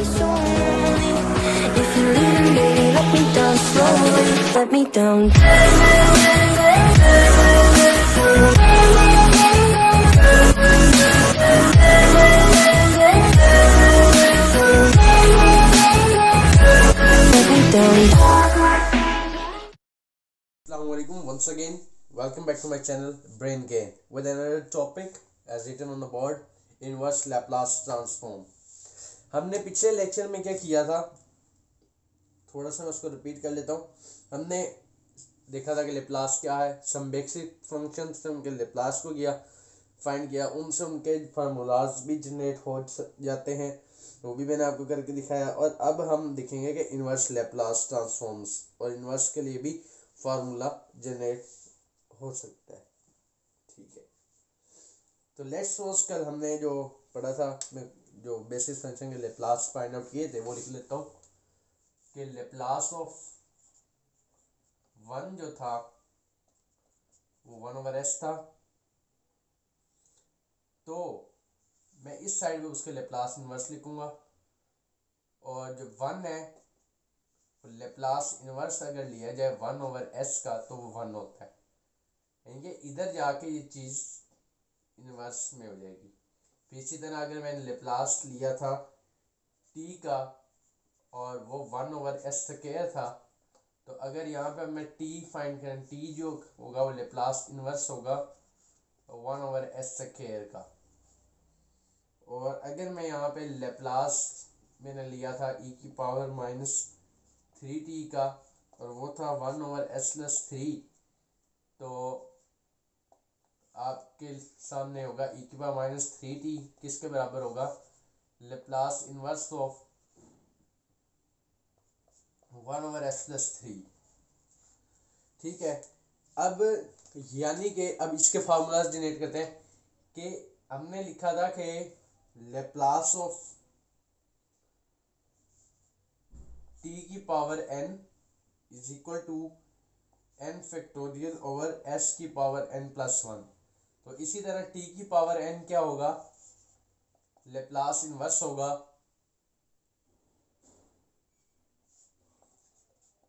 so lonely. If you're leaving, baby, let me down slowly. Let me down. Let me down. Assalamualaikum once again. Welcome back to my channel Brain Gain with another topic as written on the board, inverse Laplace transform. हमने पिछले lecture में क्या किया था, थोड़ा सा मैं उसको रिपीट कर लेता हूँ. हमने देखा था कि लेप्लास क्या है, सम बेसिक फंक्शन से उनके लेप्लास को किया, फाइंड किया, उनसे उनके फार्मूलाज भी जनरेट हो जाते हैं, वो भी मैंने आपको करके दिखाया. और अब हम देखेंगे कि इन्वर्स लेप्लास ट्रांसफॉर्म्स और इन्वर्स के लिए भी फार्मूला जनरेट हो सकता है. ठीक है, तो लेट्स सपोज कल हमने जो पढ़ा था, मैं जो बेसिस फंक्शन के लेप्लास फाइंड आउट किए थे वो लिख लेता हूँ कि लेप्लास ऑफ वन जो था वो 1/s था. तो मैं इस साइड पे उसके लेप्लास इन्वर्स लिखूंगा, और जो 1 है लेप्लास इन्वर्स अगर लिया जाए 1/s का तो वो 1 होता है, यानी कि इधर जाके ये चीज़ इन्वर्स में हो जाएगी. फिर इसी तरह अगर मैंने लेप्लास लिया था t का और वो 1/s² था, तो अगर यहाँ पे मैं t फाइंड करें, t जो होगा वो लेप्लास इन्वर्स होगा 1/s² का. और अगर मैं यहाँ पे लेप्लास मैंने लिया था e⁻³ का और वो था 1/s+3, तो आपके सामने होगा e⁻³ किसके बराबर होगा, लेप्लास इन्वर्स ऑफ 1/s+3. ठीक है, अब यानी कि अब इसके फार्मूलाज जनरेट करते हैं कि हमने लिखा था कि Laplace of t⁻n is equal to n⁻n/s⁻n+1. तो इसी तरह t⁻n क्या होगा, लेप्लास इन्वर्स होगा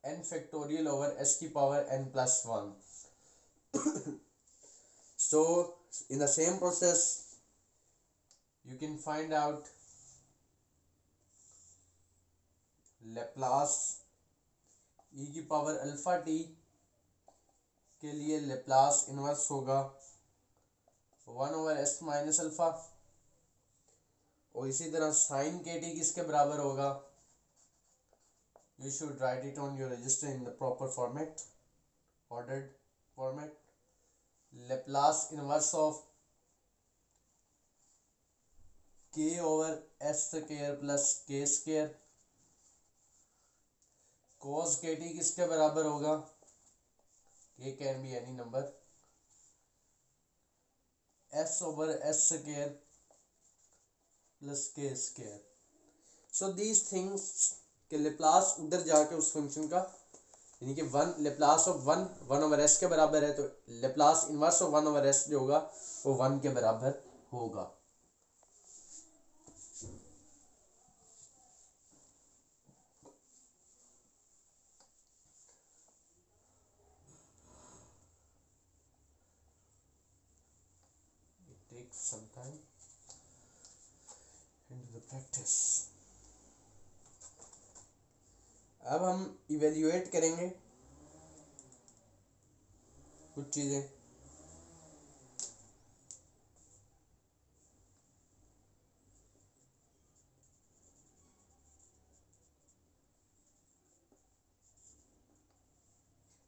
n⁻n/s⁻n+1. So in the same process you can find out Laplace e⁻t के लिए लेप्लास इन्वर्स होगा 1/s-α, और इसी तरह sin kt किसके बराबर होगा, you should write it on your register in the proper format, ordered format. Laplace inverse of k/s² plus k². cos kt किसके बराबर होगा, k can be any number, s/s² plus k². so these things के Laplace उधर जाके उस function का, यानी कि 1 लेप्लास ऑफ 1/s के बराबर है, तो लेप्लास इन्वर्स ऑफ 1/s जो होगा वो 1 के बराबर होगा. It takes some time into the practice. अब हम इवेल्युएट करेंगे कुछ चीज़ें.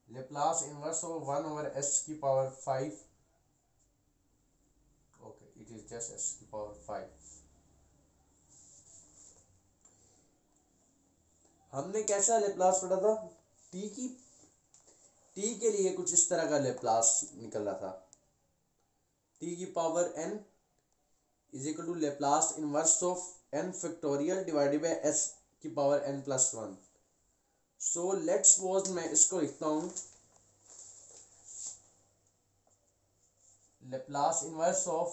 Laplace inverse of 1/s⁵. Okay, it is just s⁵. हमने कैसा लेप्लास पढ़ा था, t के लिए कुछ इस तरह का लेप्लास निकल रहा था, t⁻n is equal to Laplace inverse of n⁻⁴ divided by s⁻n+1. So let's suppose मैं इसको लिखता हूँ Laplace inverse of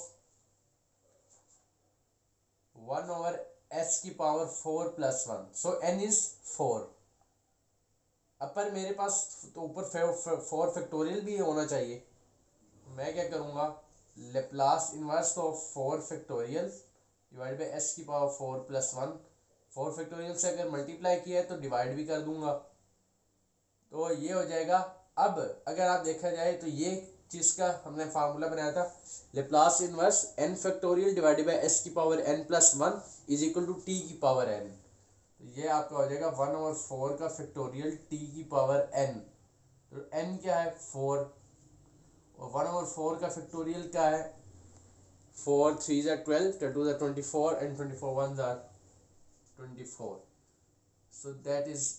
1/s s की पावर 4 + 1, सो n इज 4। अब पर मेरे पास तो ऊपर 4 फैक्टोरियल भी होना चाहिए। मैं क्या करूँगा, Laplace inverse of 4 factorial divide by S की पावर 4 + 1। 4 फैक्टोरियल से अगर मल्टीप्लाई किया है तो डिवाइड भी कर दूंगा, तो ये हो जाएगा। अब अगर आप देखा जाए तो ये चीज़ का हमने फार्मूला बनाया था, Laplace inverse n factorial divided by S की power n + 1 is equal to T की पावर n। ये आपका हो जाएगा 1/4 का फैक्टोरियल टी की पावर n। तो n क्या है 4, और 1/4 का फैक्टोरियल क्या है 4 3 are 12, 2 are 24 and 24 1s are 24, so that is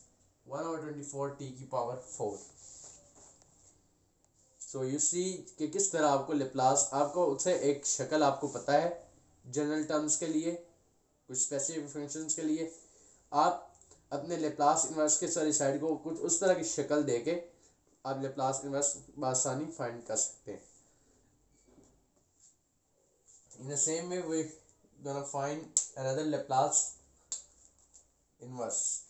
1/24 t की पावर 4। सो यू सी कि किस तरह आपको लेप्लास, आपको उससे एक शक्ल आपको पता है जनरल टर्म्स के लिए, कुछ स्पेसिफिक फंक्शंस के लिए आप अपने लेप्लास इनवर्स के सारी साइड को कुछ उस तरह की शक्ल दे के आप लेप्लास इनवर्स आसानी फाइंड कर सकते हैं। In the same way, we're gonna find another Laplace inverse.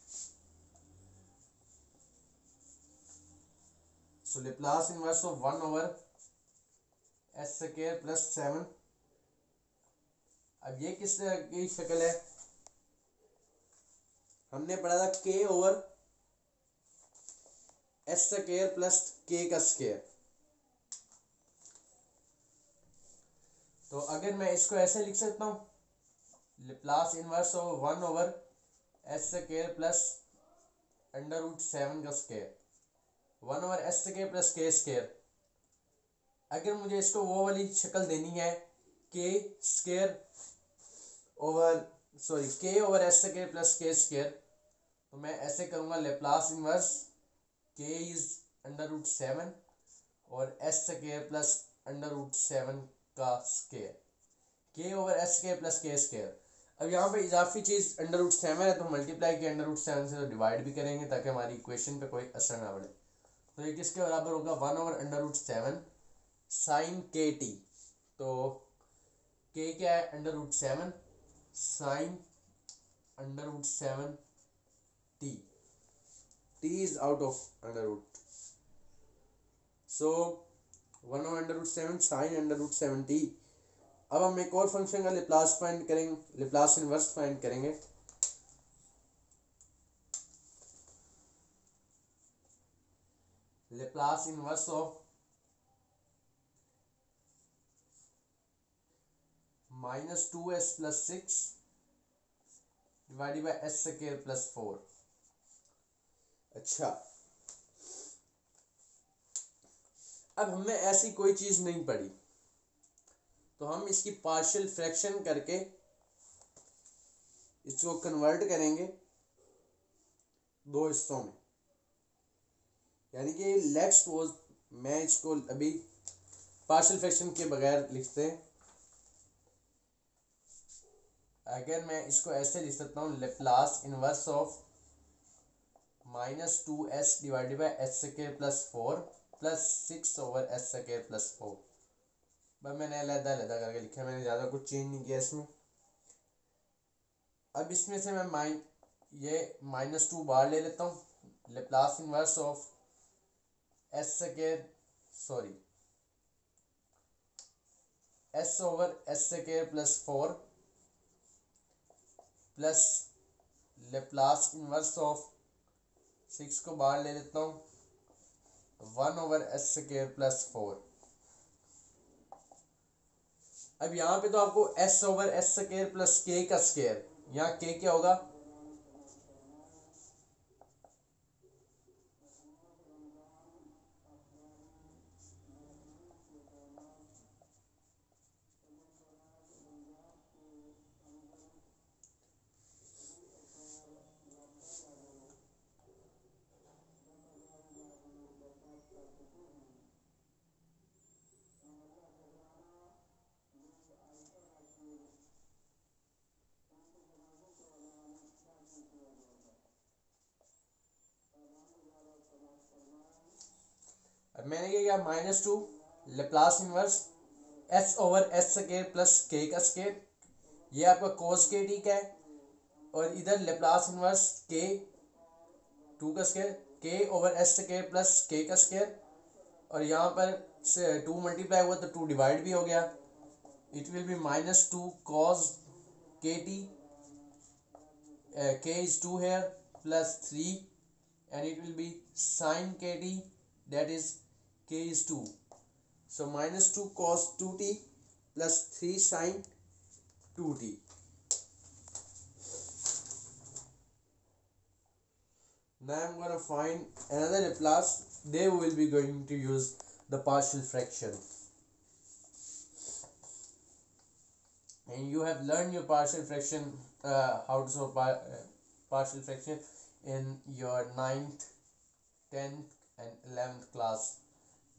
So Laplace inverse of 1/s² + 7। अब ये किस तरह की शक्ल है, हमने पढ़ा था k/s² + k²। तो अगर मैं इसको ऐसे लिख सकता हूँ, Laplace inverse of 1/s² + √7², 1/s² + k²। अगर मुझे इसको वो वाली शक्ल देनी है k/s² + k², तो मैं ऐसे करूँगा, लेप्लास इनवर्स k इज √7 और s² + √7 का स्क्वायर, k/s² + k²। अब यहाँ पे इजाफी चीज़ √7 है तो मल्टीप्लाई के √7 से तो डिवाइड भी करेंगे ताकि हमारी इक्वेशन पे कोई असर ना पड़े। तो ये किसके बराबर होगा 1/√7 sin kt। तो k क्या है √7 sin √7 t, t is out of √, so 1/√7 sin √7t। अब हम एक और फंक्शन का लेप्लास फाइंड करेंगे, लेप्लास इनवर्स फाइंड करेंगे। Laplace inverse of -2s + 6 divided by s² + 4। अच्छा, अब हमने ऐसी कोई चीज़ नहीं पढ़ी तो हम इसकी पार्शियल फ्रैक्शन करके इसको कन्वर्ट करेंगे दो हिस्सों में, यानी कि लेट्स सपोज मैं इसको अभी पार्शियल फ्रैक्शन के बगैर लिखते हैं। अगर मैं इसको ऐसे लिख सकता हूँ, Laplace inverse of -2s divided by s² + 4 + 6/s² + 4। बस मैंने अलग-अलग करके लिखा है, मैंने ज़्यादा कुछ चेंज नहीं किया इसमें। अब इसमें से मैं ये -2 बाहर ले लेता हूँ, Laplace inverse of s² + 4 plus Laplace inverse of 6 को बाहर ले लेता हूँ 1/s² + 4। अब यहाँ पे तो आपको s/s² + k², यहाँ k क्या होगा अब मैंने क्या किया -2 लेप्लास इनवर्स s/s² + k², ये आपका cos kt का है, और इधर लेप्लास इनवर्स के टू का स्क्वायर के ओवर एस के प्लस के का स्क्वायर, और यहाँ पर से 2 मल्टीप्लाई हुआ तो 2 डिवाइड भी हो गया. It will be -2 cos kt, k is 2 here, plus 3, and it will be sin kt, that is k is 2. So -2 cos 2t plus 3 sin 2t. Now I'm going to find another Laplace. There we will be going to use the partial fraction. And you have learned your partial fraction, how to solve partial fraction in your 9th, 10th and 11th class.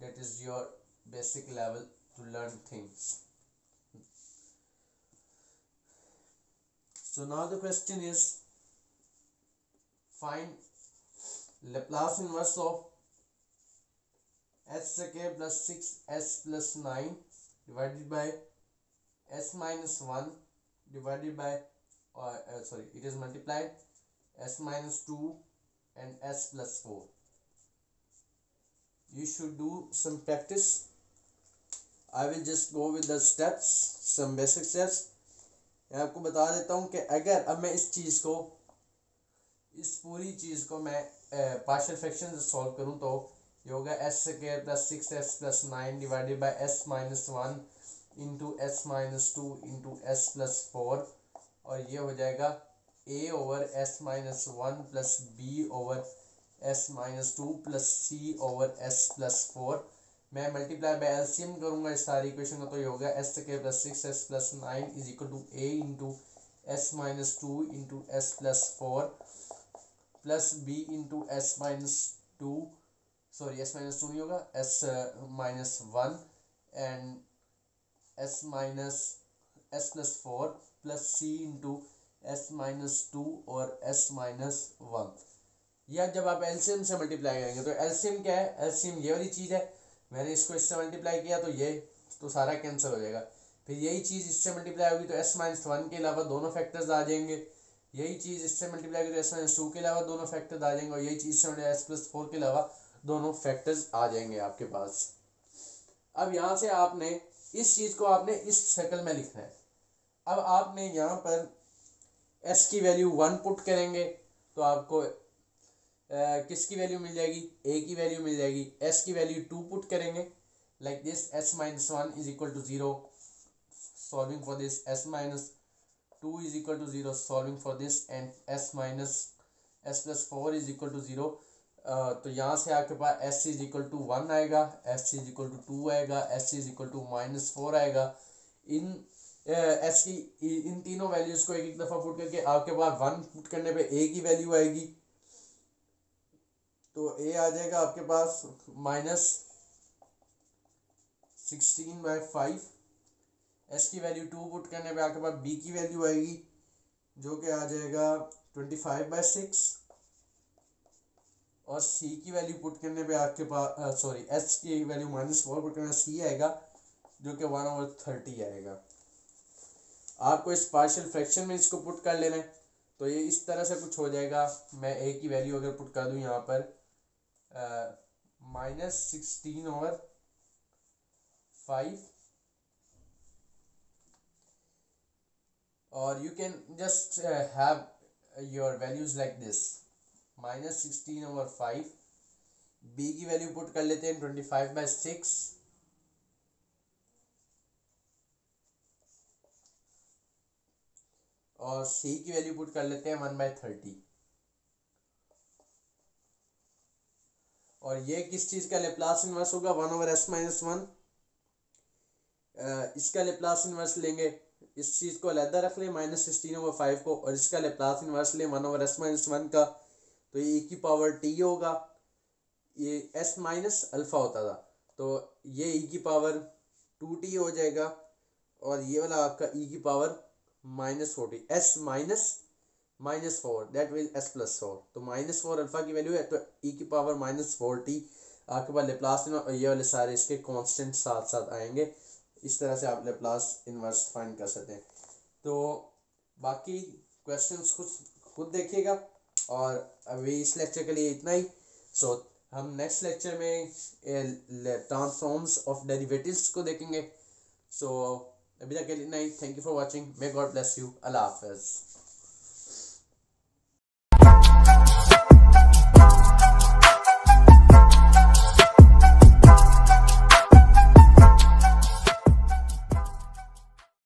That is your basic level to learn things. So now the question is, find Laplace inverse of s square plus 6s plus 9 divided by s minus 1 divided by it is multiplied s minus 2 and s plus 4. You should do some practice. I will just go with the steps, some basic steps. मैं आपको बता देता हूँ कि अगर अब मैं इस पूरी चीज़ को मैं पार्शियल फ्रैक्शन से सॉल्व करूँ तो ये होगा s square plus 6s plus 9 divided by S minus 1 into s minus 2 into s plus 4, और ये हो जाएगा a over S minus 1 plus b over S minus 2 plus c over S plus 4. मैं मल्टीप्लाई बाय एलसीएम करूँगा इस सारी equation को, तो ये होगा s square plus 6s plus 9 is equal to a into s minus 2 into s plus 4 plus b into s minus 2, sorry s minus 2 नहीं होगा, s minus 1 and s minus s plus 4 plus c into s minus 2 और S minus 1. या जब आप LCM से multiply करेंगे तो LCM क्या है, एलसीएम ये वाली चीज़ है. मैंने इसको इससे मल्टीप्लाई किया तो ये तो सारा कैंसिल हो जाएगा. फिर यही चीज़ इससे मल्टीप्लाई होगी तो एस माइनस 1 के अलावा दोनों फैक्टर्स आ जाएंगे. यही चीज़ इससे मल्टीप्लाई होगी तो एस माइनस 2 के अलावा दोनों फैक्टर्स आ जाएंगे, और यही चीज़ से एस प्लस 4 के अलावा दोनों फैक्टर्स आ जाएंगे आपके पास. अब यहाँ से आपने इस चीज़ को आपने इस शक्ल में लिखना है. अब आपने यहाँ पर एस की वैल्यू 1 पुट करेंगे तो आपको किसकी वैल्यू मिल जाएगी, a की वैल्यू मिल जाएगी. s की वैल्यू 2 पुट करेंगे like this, s minus 1 is equal to 0, solving for this, s minus 2 is equal to 0, solving for this, and s minus s plus 4 is equal to 0. तो यहाँ से आपके पास s is equal to 1 आएगा, s is equal to 2 आएगा, s is equal to minus 4 आएगा. इन s की इन तीनों वैल्यूज को एक एक दफ़ा पुट करके आपके पास 1 पुट करने पे a की वैल्यू आएगी, तो a आ जाएगा आपके पास -16/5. s की वैल्यू 2 पुट करने पे आपके पास b की वैल्यू आएगी जो कि आ जाएगा 25/6, और c की वैल्यू पुट करने पे आपके पास s की वैल्यू -4 पुट करने c आएगा जो कि 1/30 आएगा. आपको इस पार्शियल फ्रैक्शन में इसको पुट कर लेना है तो ये इस तरह से कुछ हो जाएगा. मैं a की वैल्यू अगर पुट कर दूं यहाँ पर -16/5, और you can just have your values like this, -16/5. b की वैल्यू पुट कर लेते हैं 25/6, और c की वैल्यू पुट कर लेते हैं 1/30. और ये किस चीज़ का लेप्लास इनवर्स होगा, 1/s माइनस 1. इसका लेप्लास इनवर्स लेंगे, इस चीज़ को अलहदा रख लें -16/5 को, और इसका लेप्लास इनवर्स लें 1/s माइनस 1 का, तो ये e की पावर t होगा. ये s माइनस अल्फ़ा होता था तो ये e की पावर 2t हो जाएगा, और ये वाला आपका e की power -40, s -4 that will s plus 4. तो -4 अल्फ़ा की वैल्यू है तो e की पावर -40 आपके पास लेप्लास इनवर्स, और ये वाले सारे इसके कांस्टेंट साथ साथ आएंगे. इस तरह से आप लेप्लास इनवर्स फाइंड कर सकते हैं. तो बाकी क्वेश्चंस खुद देखिएगा। और अभी इस लेक्चर के लिए इतना ही। सो हम नेक्स्ट लेक्चर में ट्रांसफॉर्म्स ऑफ डेरिवेटिव्स को देखेंगे। सो अभी तक के लिए इतना ही। Thank you for watching. May God bless you. अल्लाह हाफिज़।